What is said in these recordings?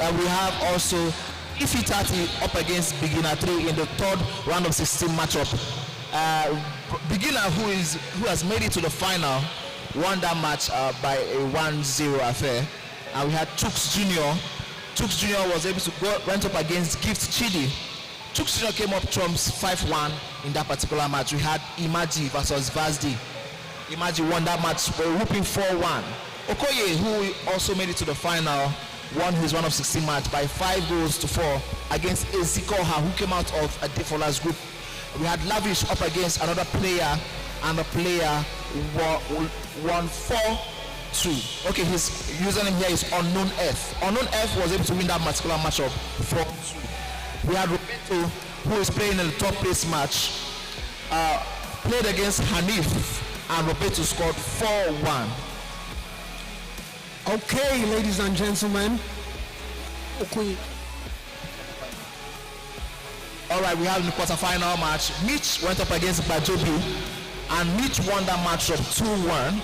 And we have also Ifitati up against Beginner 3 in the third round of 16 matchup. Beginner, who has made it to the final, won that match by a 1-0 affair. And we had Chooks Jr. Chooks Jr. was able to went up against Gift Chidi. Chooks Jr. came up trumps 5-1 in that particular match. We had Imaji versus Vazdi. Imaji won that match by whooping 4-1. Okoye, who also made it to the final, won his round of 16 match by 5-4 against Ezikoha, who came out of a Defola's group. We had Lavish up against another player, and the player won 4-2. Okay, his username here is Unknown F. Unknown F was able to win that particular matchup 4-2. We had Roberto, who is playing in the top place match, played against Hanif, and Roberto scored 4-1. Okay, ladies and gentlemen. Okay. All right, we have in the quarterfinal match. Mitch went up against Bajobi, and Mitch won that matchup 2-1.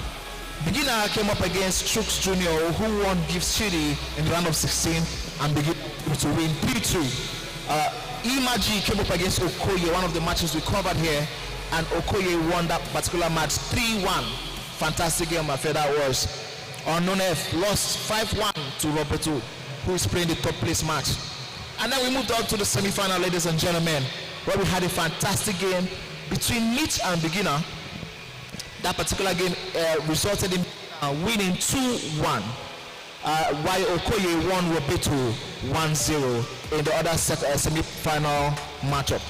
Beginner came up against Chooks Jr., who won Gift City in the round of 16 and began to win 3-2. Imaji came up against Okoye, one of the matches we covered here, and Okoye won that particular match 3-1. Fantastic game, I feel that was. Unknown F lost 5-1 to Roberto, who is playing the top place match. And then we moved on to the semi-final, ladies and gentlemen, where we had a fantastic game between Mitch and Beginner. That particular game resulted in winning 2-1, while Okoye won Roberto 1-0 in the other semi-final matchup.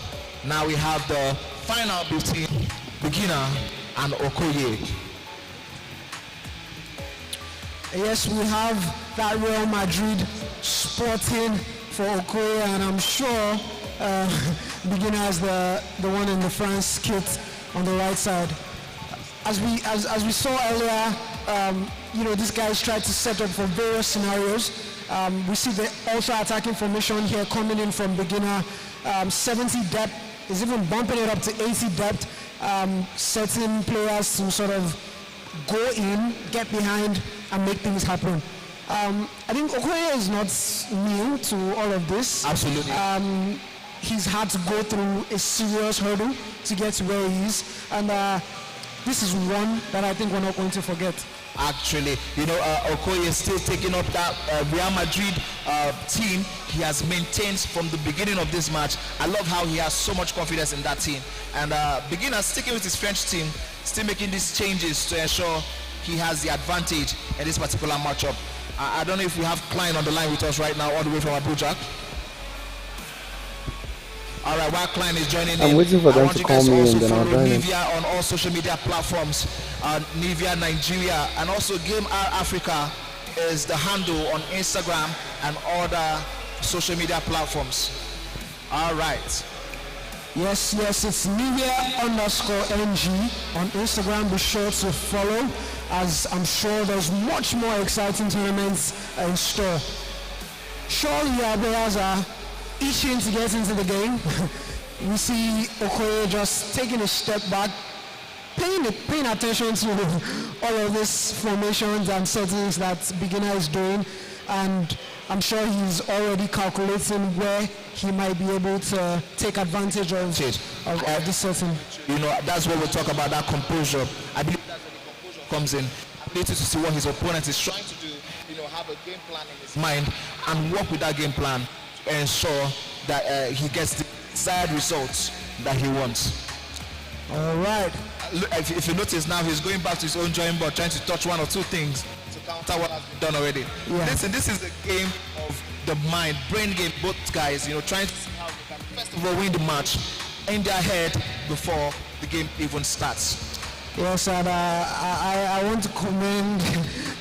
Now we have the final between Beginner and Okoye. Yes, we have that Real Madrid Sporting for Okoye, and I'm sure Beginner has the one in the France kit on the right side. As we saw earlier, you know, these guys tried to set up for various scenarios. We see the also attacking formation here coming in from Beginner. 70 depth is even bumping it up to 80 depth, setting players to sort of go in, get behind, and make things happen. I think Okoye is not new to all of this. Absolutely. He's had to go through a serious hurdle to get to where he is, and this is one that I think we're not going to forget. Actually, you know, Okoye is still taking up that Real Madrid team he has maintained from the beginning of this match. I love how he has so much confidence in that team. And Beginner sticking with his French team, still making these changes to ensure he has the advantage in this particular matchup. I don't know if we have Klein on the line with us right now, all the way from Abuja. All right, while Klein is joining in, I'm waiting for them to call me and then I'll join in. NIVEA on all social media platforms, NIVEA Nigeria, and also Game R Africa is the handle on Instagram and other social media platforms. All right. Yes, it's NIVEA_NG on Instagram. Be sure to follow, as I'm sure there's much more exciting tournaments in store. Surely our players are itching to get into the game. We see Okoye just taking a step back, paying attention to all of these formations and settings that Beginner is doing, and I'm sure he's already calculating where he might be able to take advantage of this setting. You know, that's what we talk about, that composure. I believe that's where the composure comes in. Ability to see what his opponent is trying to do, you know, have a game plan in his mind and work with that game plan to ensure that he gets the desired results that he wants. All right. If you notice now, he's going back to his own drawing board, trying to touch one or two things to counter what has been done already. Yeah. Listen, this is a game of the mind, brain game, both guys, you know, trying to see how they can first of all win the match in their head before the game even starts. Yes, and I want to commend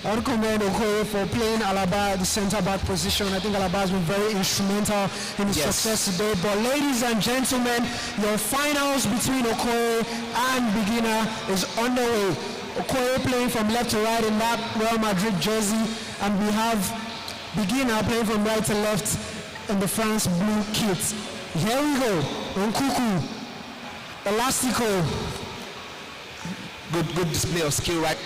Okoye for playing Alaba at the centre-back position. I think Alaba has been very instrumental in his success today. But ladies and gentlemen, your finals between Okoye and Beginner is underway. Okoye playing from left to right in that Real Madrid jersey, and we have Beginner playing from right to left in the France blue kit. Here we go. Nkuku, Elastico. Good display of skill, right?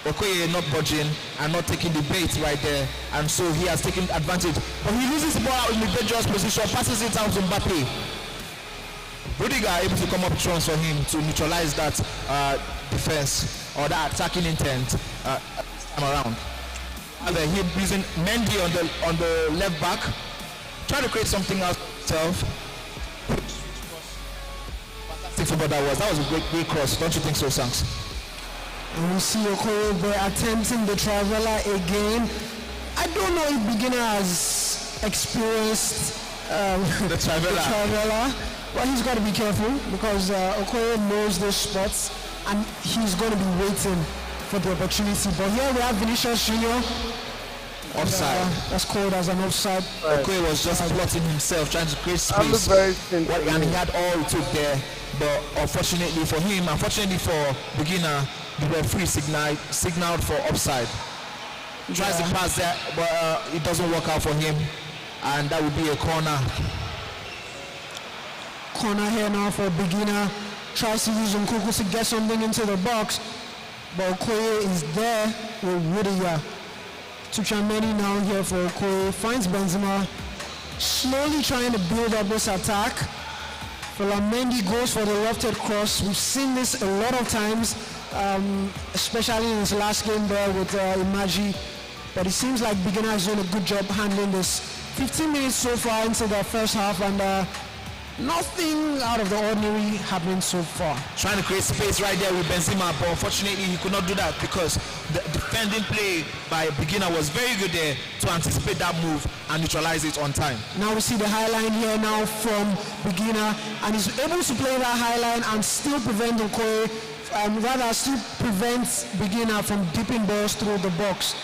Okoye not budging and not taking the bait right there, and so he has taken advantage. But he loses the ball out in a dangerous position, passes it out to Mbappe. Rudiger able to come up trumps for him to neutralize that defense or that attacking intent this time around. And then he using Mendy on the left back, trying to create something else himself. Fantastic football that was. That was a great cross. Don't you think so, Sanks? And we see Okoye attempting the traveller again. I don't know if beginner has experienced the traveller. Well, he's got to be careful because Okoye knows those spots and he's going to be waiting for the opportunity. But here we have Vinicius Junior. Offside. That's called as an offside. Okoye was just plotting himself, trying to create space. And he had all he took there. But unfortunately for him, unfortunately for beginner, the referee signaled for offside. Tries to pass there, but it doesn't work out for him. And that would be a corner. Corner here now for beginner. Tries to use Nkuku to get something into the box. But Okoye is there with Rudiger. Tuchameni now here for Okoye. Finds Benzema. Slowly trying to build up this attack. Mendy goes for the lofted cross. We've seen this a lot of times, especially in his last game there with Imagi. But it seems like beginner has done a good job handling this. 15 minutes so far into the first half, and nothing out of the ordinary happening so far. Trying to create space right there with Benzema, but unfortunately he could not do that because the defending play by beginner was very good there to anticipate that move and neutralize it on time. Now we see the high line here now from beginner, and he's able to play that high line and still prevent Okoye, rather still prevents beginner from dipping balls through the box.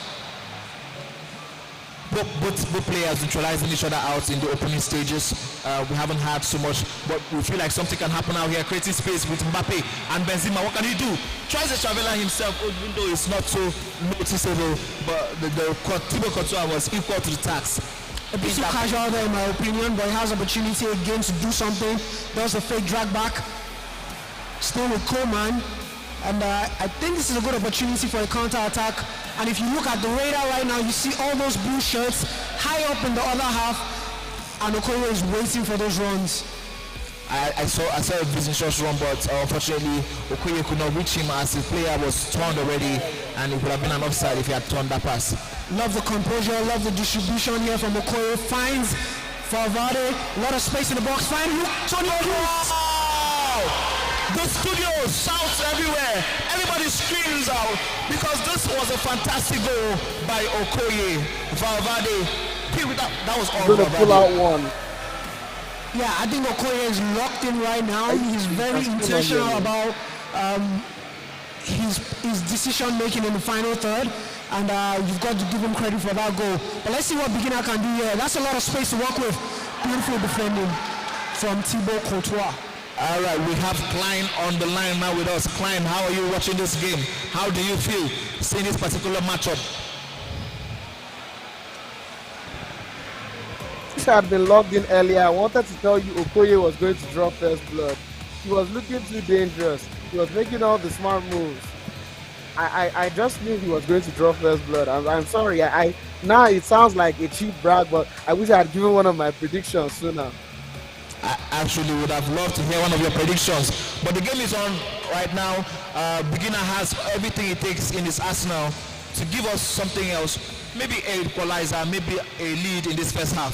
Both players neutralizing each other out in the opening stages. We haven't had so much, but we feel like something can happen out here, creating space with Mbappe and Benzema. What can he do? Tries the traveller himself, even though it's not so noticeable, but the Thibaut Courtois was equal to the task. A bit too casual there in my opinion, but he has opportunity again to do something. Does a fake drag back. Still with Coleman. And I think this is a good opportunity for a counter-attack. And if you look at the radar right now, you see all those blue shirts high up in the other half, and Okoye is waiting for those runs. I saw a Vinicius run, but unfortunately Okoye could not reach him as the player was turned already, and it would have been an offside if he had turned that pass. Love the composure, love the distribution here from Okoye. Finds Valverde, a lot of space in the box. Finds Tony Kroos. The studio shouts everywhere. Everybody screams out because this was a fantastic goal by Okoye. Valverde, that was all. Gonna pull out one. Yeah, I think Okoye is locked in right now. He's very intentional about his decision making in the final third, and you've got to give him credit for that goal. But let's see what beginner can do here. That's a lot of space to work with. Beautiful defending from Thibaut Courtois. All right, we have Klein on the line now with us. Klein, how are you watching this game? How do you feel seeing this particular matchup? If I had been logged in earlier, I wanted to tell you Okoye was going to draw first blood. He was looking too dangerous. He was making all the smart moves. I just knew he was going to draw first blood. I'm sorry. Now it sounds like a cheap brag, but I wish I had given one of my predictions sooner. I actually would have loved to hear one of your predictions, but the game is on right now. Beginner has everything it takes in his arsenal to give us something else, maybe an equalizer, maybe a lead in this first half.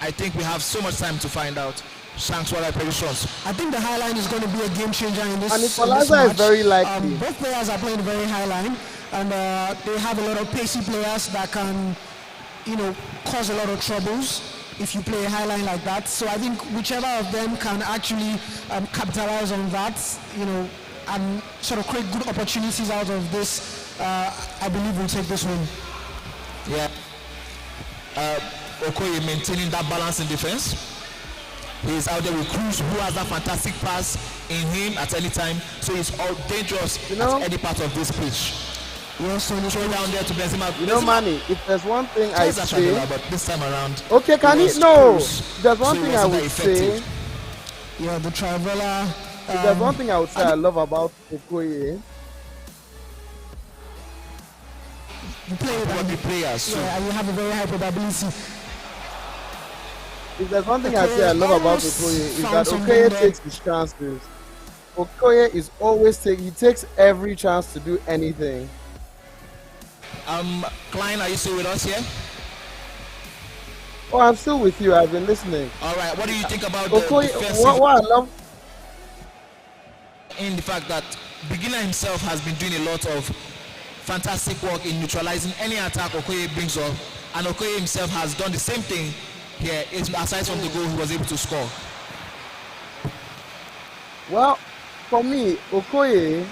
I think we have so much time to find out. Shanks, what are your predictions? I think the high line is going to be a game changer in this. An equalizer is very likely. Both players are playing very high line, and they have a lot of pacey players that can, cause a lot of troubles if you play a high line like that. So I think whichever of them can actually capitalize on that, and sort of create good opportunities out of this, I believe we'll take this one. Yeah. Okoye maintaining that balance in defense. He's out there with Cruz, who has that fantastic pass in him at any time. So he's all dangerous at any part of this pitch. Yes, so throw down there to Benzema. Manny, if there's one thing I say, but this time around, okay, can he? No, there's one thing I would say. Yeah, the traveller. There's one thing I would say I love about Okoye. you play it probably players. So. yeah, and you have a very high probability. If there's one thing I say I love about Okoye is that found Okoye someone takes his chances. Okoye is always he takes every chance to do anything. Klein, are you still with us here? Oh, I'm still with you. I've been listening. All right. What do you think about Okoye? the defensive? What I love in the fact that Beginner himself has been doing a lot of fantastic work in neutralizing any attack Okoye brings up, and Okoye himself has done the same thing here. Aside from the goal, he was able to score. Well, for me, Okoye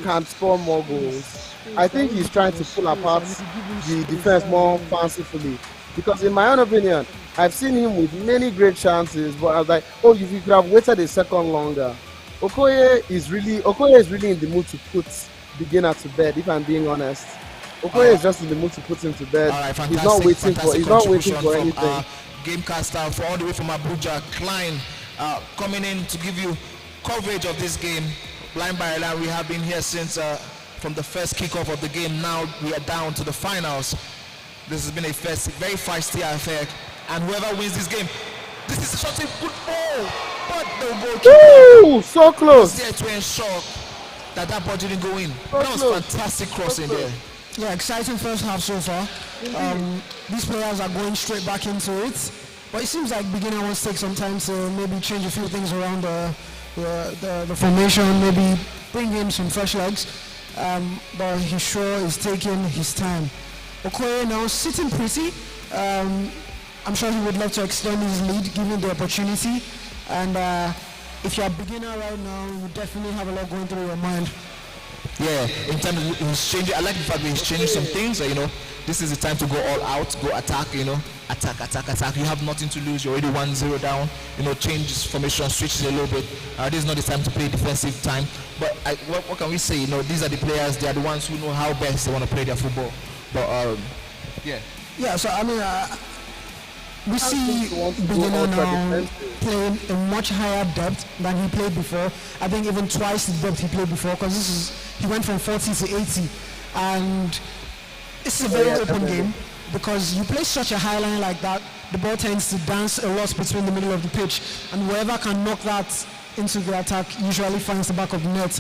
can score more goals. I think he's trying to pull apart the defense more fancifully. Because in my own opinion, I've seen him with many great chances, but I was like, oh, if you could have waited a second longer. Okoye is really in the mood to put Beginner to bed, if I'm being honest. Okoye is just in the mood to put him to bed. All right, he's not waiting for anything. Gamecaster for all the way from Abuja, Klein, coming in to give you coverage of this game. Line by line, we have been here since from the first kickoff of the game. Now we are down to the finals. This has been a very feisty affair, and whoever wins this game, this is such a good ball, but the goal. Ooh, so close. There to ensure that ball didn't go in. So that was close. fantastic crossing there. Yeah, exciting first half so far. These players are going straight back into it, but it seems like Beginner wants to take some time to maybe change a few things around the formation, maybe bring in some fresh legs, but he sure is taking his time. Okoye now sitting pretty. I'm sure he would love to extend his lead given the opportunity, and if you're a beginner right now, you definitely have a lot going through your mind. Yeah, in terms of he's changing, I like the fact that he's changing some things. This is the time to go all out, go attack. Attack. You have nothing to lose. You're already 1-0 down. Change formation, switch a little bit. This is not the time to play defensive time. But what can we say? These are the players. They are the ones who know how best they want to play their football. But yeah. Yeah. So I mean, we see Beginner now playing a much higher depth than he played before. I think even twice the depth he played before, because he went from 40 to 80, and this is a very open game, because you play such a high line like that, the ball tends to dance a lot between the middle of the pitch, and whoever can knock that into the attack usually finds the back of the net.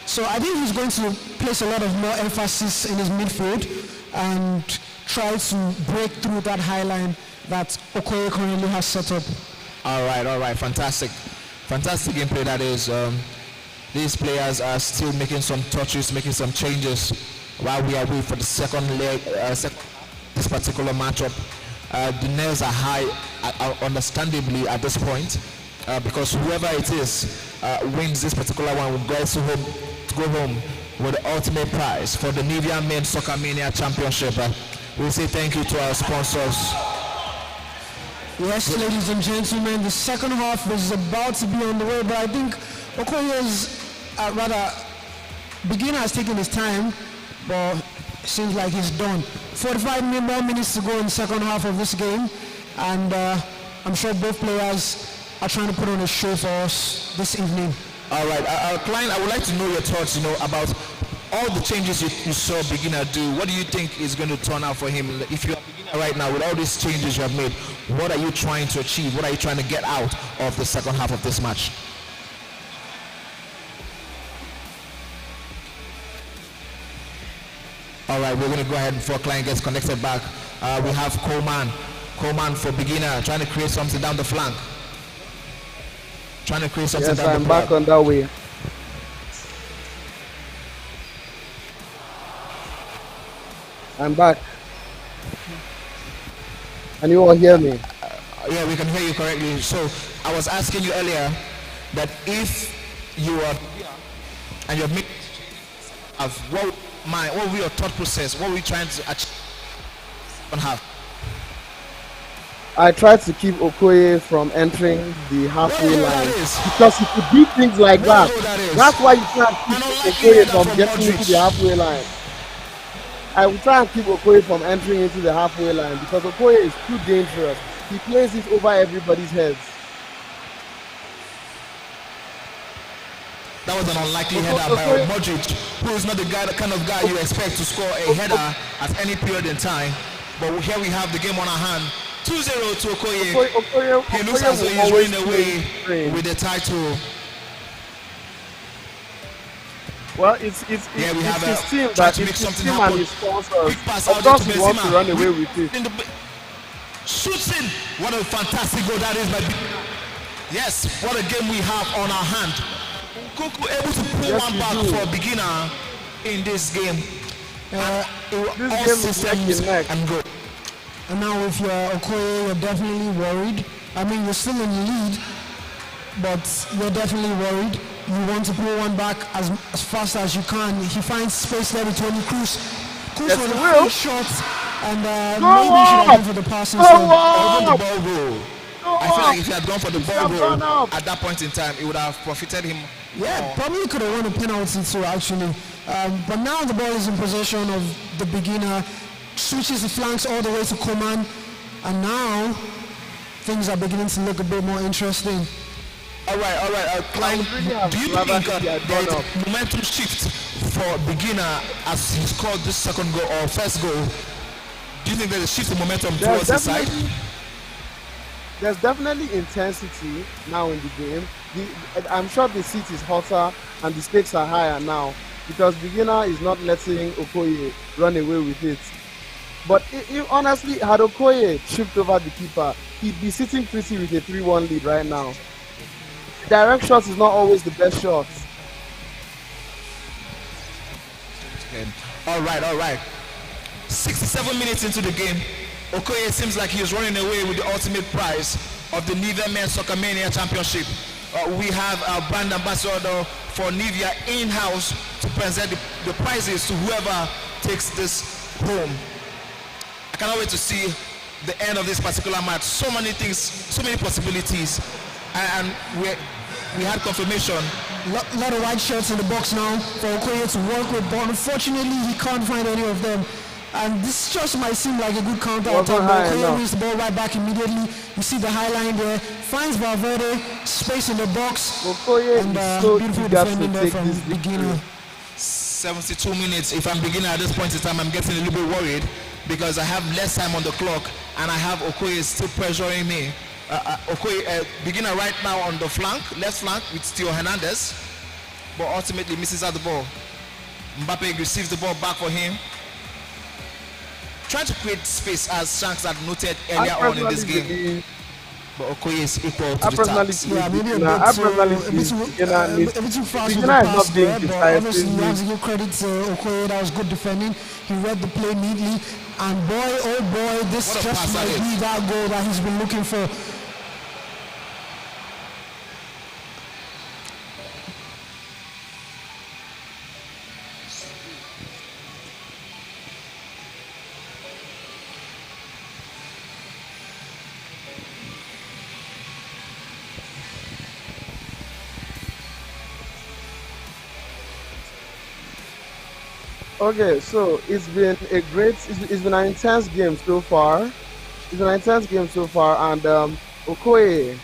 So I think he's going to place a lot of more emphasis in his midfield and try to break through that high line that Okoye currently has set up. All right, fantastic gameplay that is. These players are still making some touches, making some changes while we are waiting for the second leg, this particular matchup. The nerves are high, understandably at this point, because whoever it is wins this particular one will go home with the ultimate prize for the NIVEA Men Soccermania Championship. We say thank you to our sponsors. Yes, ladies and gentlemen, the second half is about to be on the way, but I think Okoye's Beginner has taken his time, but it seems like he's done. 45 more minutes to go in the second half of this game, and I'm sure both players are trying to put on a show for us this evening. All right, Klein, I would like to know your thoughts, about all the changes you saw Beginner do. What do you think is going to turn out for him? If you're a beginner right now, with all these changes you have made, what are you trying to achieve? What are you trying to get out of the second half of this match? All right, we're going to go ahead before Klein gets connected back. We have Coleman for Beginner, trying to create something down the flank. Yes, I'm back on that way. I'm back. Can you all hear me? Yeah, we can hear you correctly. So I was asking you earlier that if you are and you're making what were your thought process? What were you trying to achieve on half? I tried to keep Okoye from entering the halfway line, because he could do things like that. That's why you can't keep Okoye from getting into the halfway line. I will try and keep Okoye from entering into the halfway line, because Okoye is too dangerous. He plays it over everybody's heads. That was an unlikely header by Modric, who is not the kind of guy you expect to score a header at any period in time. But here we have the game on our hand. 2-0 to Okoye. He looks as though he's running away with the title. Well, it's his team that to make something team happen. and his sponsors. Quick pass Of out course, to he wants to Benzema. run away with it. Shoots in. What a fantastic goal that is by Yes, what a game we have on our hand. Kuku able to pull one back for a beginner in this game. This game is neck and neck. And go. And now if you're Okoye, you're definitely worried. I mean, you're still in the lead, but you're definitely worried. You want to pull one back as fast as you can. He finds space there with Tony Cruz. Cruz for the free shot, and maybe he should have gone for the pass instead. The ball roll. I feel like if he had gone for the ball roll at that point in time, it would have profited him. Yeah, probably could have won a penalty too, actually. But now the ball is in possession of the beginner, switches the flanks all the way to Coman, and now things are beginning to look a bit more interesting. All right. Klein, do you think there's a momentum shift for beginner as he scored this second goal or first goal? Do you think there's a shift in momentum towards his side? There's definitely intensity now in the game. I'm sure the seat is hotter and the stakes are higher now because beginner is not letting Okoye run away with it. But honestly, had Okoye tripped over the keeper, he'd be sitting pretty with a 3-1 lead right now. Direct shots is not always the best shots. Okay. All right. 67 minutes into the game, Okoye seems like he's running away with the ultimate prize of the NIVEA Men Soccermania Championship. We have our brand ambassador for NIVEA in-house to present the prizes to whoever takes this home. I cannot wait to see the end of this particular match. So many things, so many possibilities. And we had confirmation. A lot of white shirts in the box now for Okoye to work with, but unfortunately he can't find any of them. And this just might seem like a good counter attack, but Okoye wins the ball right back immediately. You see the high line there, finds Valverde, space in the box, Okoye and so beautiful defending there from beginner. 72 minutes. If I'm beginner at this point in time, I'm getting a little bit worried because I have less time on the clock and I have Okoye still pressuring me. Okoye, beginner right now on the flank, left flank with Theo Hernandez, but ultimately misses out the ball. Mbappe receives the ball back for him. Trying to create space as Shanks had noted earlier on in this game. But Okoye is equal to the task. Yeah, maybe a bit too fast with the pass there, but obviously you have to give credit to Okoye. That was good defending. He read the play neatly, and boy, oh boy, this just might be that goal that he's been looking for. Okay, so it's been an intense game so far. And Okoye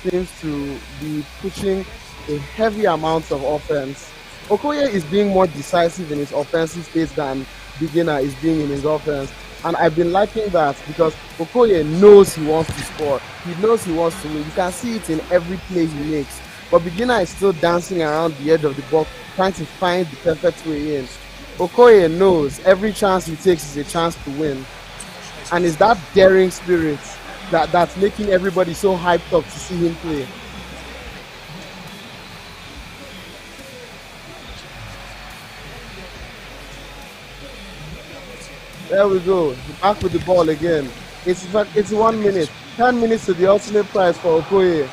seems to be pushing a heavy amount of offense. Okoye is being more decisive in his offensive space than beginner is being in his offense. And I've been liking that because Okoye knows he wants to score. He knows he wants to win. You can see it in every play he makes. But beginner is still dancing around the edge of the box, trying to find the perfect way in. Okoye knows every chance he takes is a chance to win. And it's that daring spirit that's making everybody so hyped up to see him play. There we go. Back with the ball again. It's 1 minute. 10 minutes to the ultimate prize for Okoye.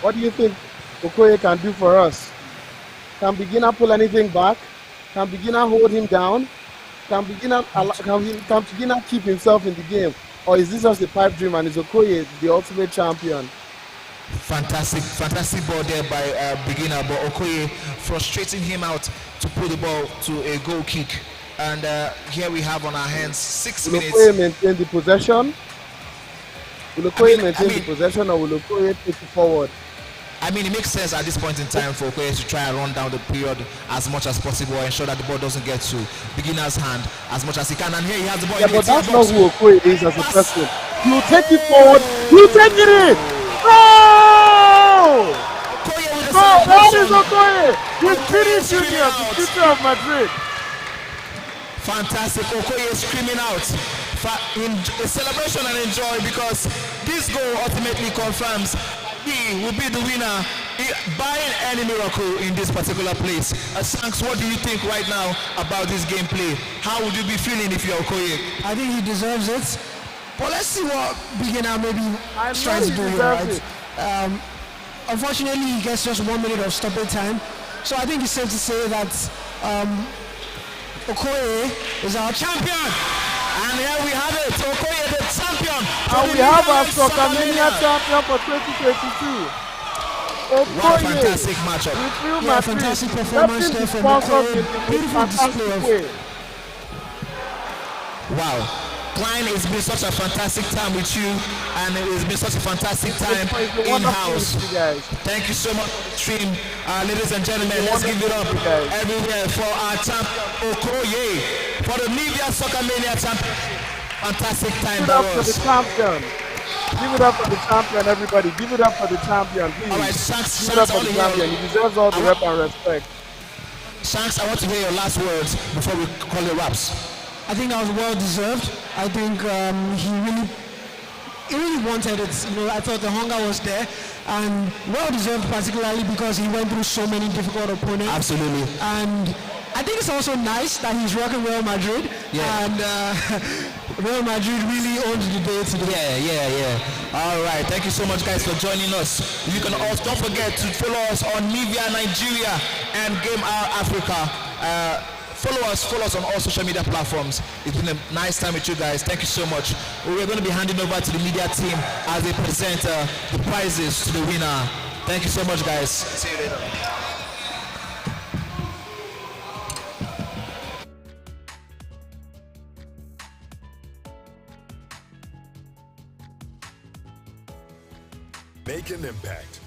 What do you think Okoye can do for us? Can beginner pull anything back? Can beginner hold him down? Can beginner keep himself in the game? Or is this just a pipe dream and is Okoye the ultimate champion? Fantastic ball there by beginner, but Okoye frustrating him out to put the ball to a goal kick. And here we have on our hands 6 minutes. Will Okoye maintain the possession? Will Okoye maintain the possession, or will Okoye take it forward? I mean, it makes sense at this point in time for Okoye to try and run down the period as much as possible, ensure that the ball doesn't get to beginner's hand as much as he can. And here he has the ball. Yeah, but that's not who Okoye is as a person. You take it forward, you take it in. Oh! That is Okoye. He's Vinny Junior, the future of Madrid. Fantastic. Okoye screaming out in celebration and enjoy, because this goal ultimately confirms he will be the winner, barring any miracle in this particular place. Sanks, what do you think right now about this gameplay? How would you be feeling if you're Okoye? I think he deserves it. But let's see what beginner maybe tries to do here, right? Unfortunately, he gets just 1 minute of stoppage time. So I think it's safe to say that Okoye is our champion. And here we have it, Okoye the champion. And we have our Soccermania champion for 2022. Okoye. What a fantastic matchup. Yeah, fantastic performance there from Okoye. Beautiful display of... Wow. Klein, it's been such a fantastic time with you, and it's been such a fantastic time in-house. Thank you so much for the stream. Ladies and gentlemen, let's give it up everywhere for our champion Okoye, for the NIVEA Soccermania champion. Fantastic time. Give it up for the champion. Give it up for the champion, everybody. Give it up for the champion, please. All right, Shanks, give it up for the champion. He deserves all the rep and respect. Shanks, I want to hear your last words before we call it wraps. I think that was well deserved. I think he really wanted it. You know, I thought the hunger was there, and well deserved, particularly because he went through so many difficult opponents. Absolutely. And I think it's also nice that he's rocking Real Madrid. Yeah. And Real Madrid really owns the day today. Yeah. All right. Thank you so much, guys, for joining us. You can also don't forget to follow us on NIVEA Nigeria and Game Hour Africa. Follow us on all social media platforms. It's been a nice time with you guys. Thank you so much. We're going to be handing over to the media team as they present the prizes to the winner. Thank you so much, guys. See you later. Make an impact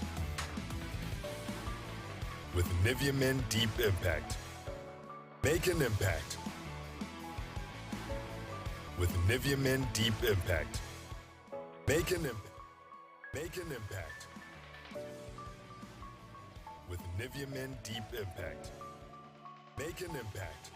with NIVEA Men Deep Impact. Make an impact with NIVEA Men Deep Impact. Make an impact. Make an impact with NIVEA Men Deep Impact. Make an impact.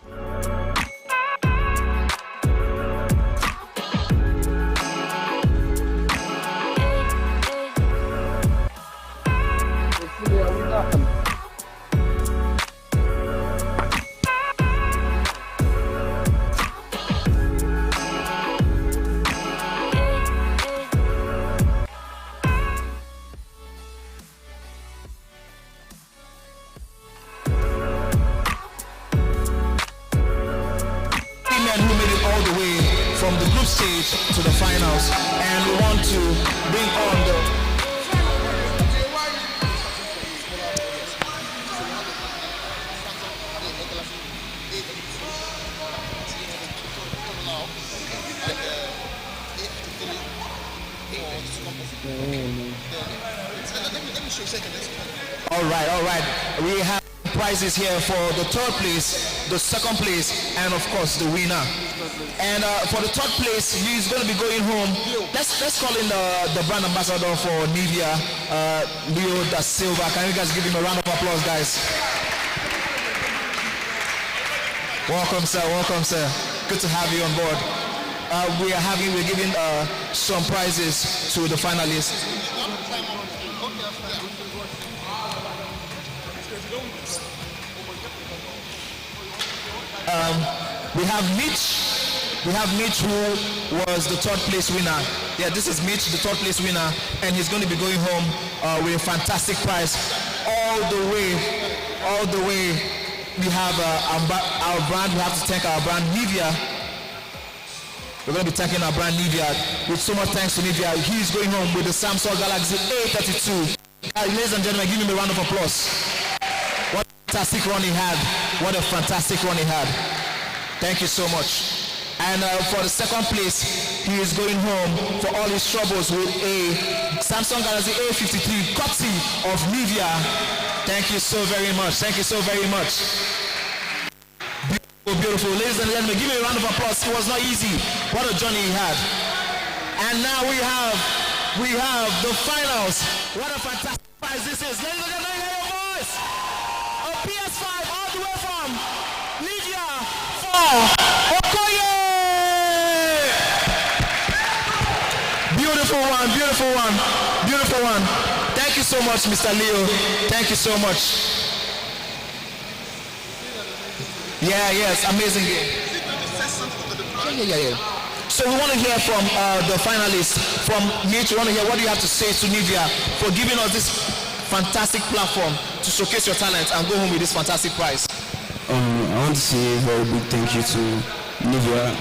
Stage to the finals, and we want to bring on the all right, we have prizes here for the third place, the second place, and of course the winner. And for the third place, he's going to be going home. Let's call in the brand ambassador for NIVEA, Leo da Silva. Can you guys give him a round of applause, guys? Welcome, sir. Welcome, sir. Good to have you on board. We're giving some prizes to the finalists. We have Mitch who was the third place winner. Yeah, this is Mitch, the third place winner, and he's going to be going home with a fantastic prize. All the way. We have our brand. We have to thank our brand NIVEA. We're going to be thanking our brand NIVEA. With so much thanks to NIVEA, he's going home with the Samsung Galaxy A32. Ladies and gentlemen, give him a round of applause. What a fantastic run he had. What a fantastic run he had. Thank you so much. And for the second place, he is going home for all his troubles with a Samsung Galaxy A53 courtesy of NIVEA. Thank you so very much. Thank you so very much. Beautiful, beautiful. Ladies and gentlemen, give me a round of applause. It was not easy. What a journey he had. And now we have the finals. What a fantastic prize this is. Ladies and gentlemen, hear your voice. A PS5 all the way from NIVEA for Okoye. Beautiful one, beautiful one, beautiful one. Thank you so much, Mr. Leo. Thank you so much. Yeah, yes, amazing game. Yeah. So we want to hear from the finalists. From Mitch, we want to hear what do you have to say to NIVEA for giving us this fantastic platform to showcase your talent and go home with this fantastic prize. I want to say a very big thank you to NIVEA.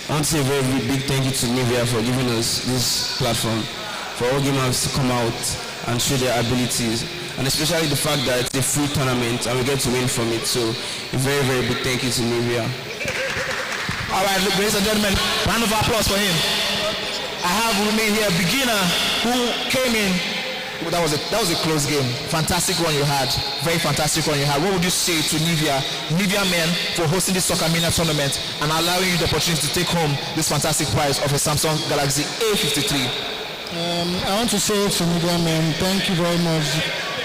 I want to say a very big thank you to NIVEA for giving us this platform, for all gamers to come out and show their abilities, and especially the fact that it's a free tournament and we get to win from it. So a very, very big thank you to NIVEA. All right, look, ladies and gentlemen, round of applause for him. I have with me here a beginner who came in. That was a close game. Fantastic one you had. Very fantastic one you had. What would you say to NIVEA Men for hosting this Soccermania tournament and allowing you the opportunity to take home this fantastic prize of a Samsung Galaxy A53? I want to say to NIVEA Men, thank you very much.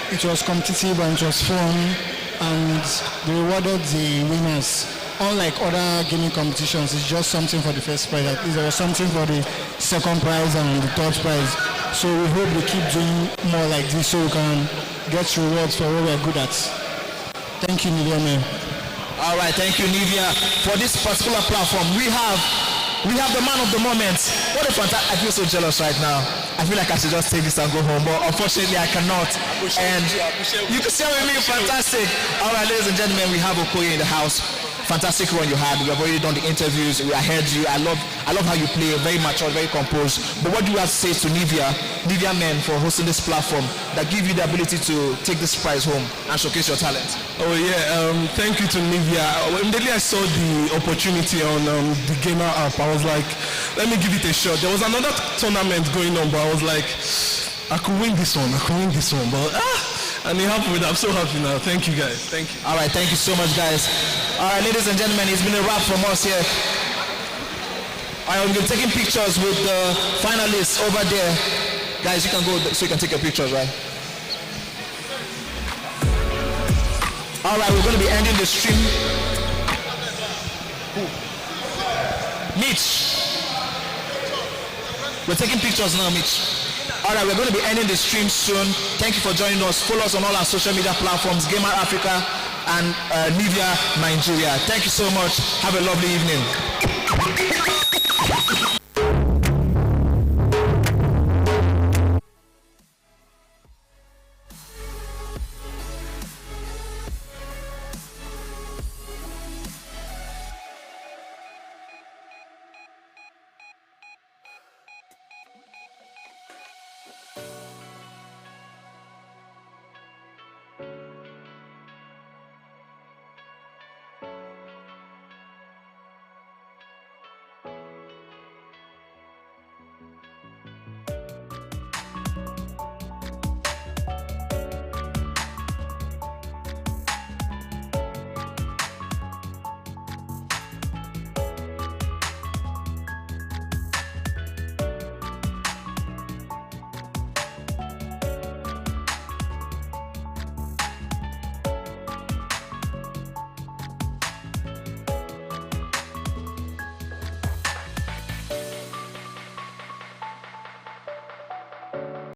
It was competitive and it was fun, and they rewarded the winners. Unlike other gaming competitions, it's just something for the first prize. There was something for the second prize and the third prize. So we hope they keep doing more like this so we can get rewards for what we're good at. Thank you, NIVEA Men. All right, thank you, NIVEA. For this particular platform, we have the man of the moment. What a fantastic! I feel so jealous right now. I feel like I should just take this and go home, but unfortunately I cannot. And you can share with me, fantastic. All right, ladies and gentlemen, we have Okoye in the house. Fantastic one you had. We have already done the interviews. I heard you. I love how you play. Very mature, very composed. But what do you have to say to NIVEA Men for hosting this platform that give you the ability to take this prize home and showcase your talent? Oh yeah, thank you to NIVEA. Immediately I saw the opportunity on the Gamer app, I was like, let me give it a shot. There was another tournament going on, but I was like, I could win this one, but and it happened. I'm so happy now. Thank you guys. Thank you. All right, thank you so much, guys. All right, ladies and gentlemen, it's been a wrap from us here. All right, we've been taking pictures with the finalists over there. Guys, you can go so you can take your pictures, right? All right, we're going to be ending the stream. Mitch. We're taking pictures now, Mitch. All right, we're going to be ending the stream soon. Thank you for joining us. Follow us on all our social media platforms, Gamer Africa and NIVEA Nigeria. Thank you so much. Have a lovely evening.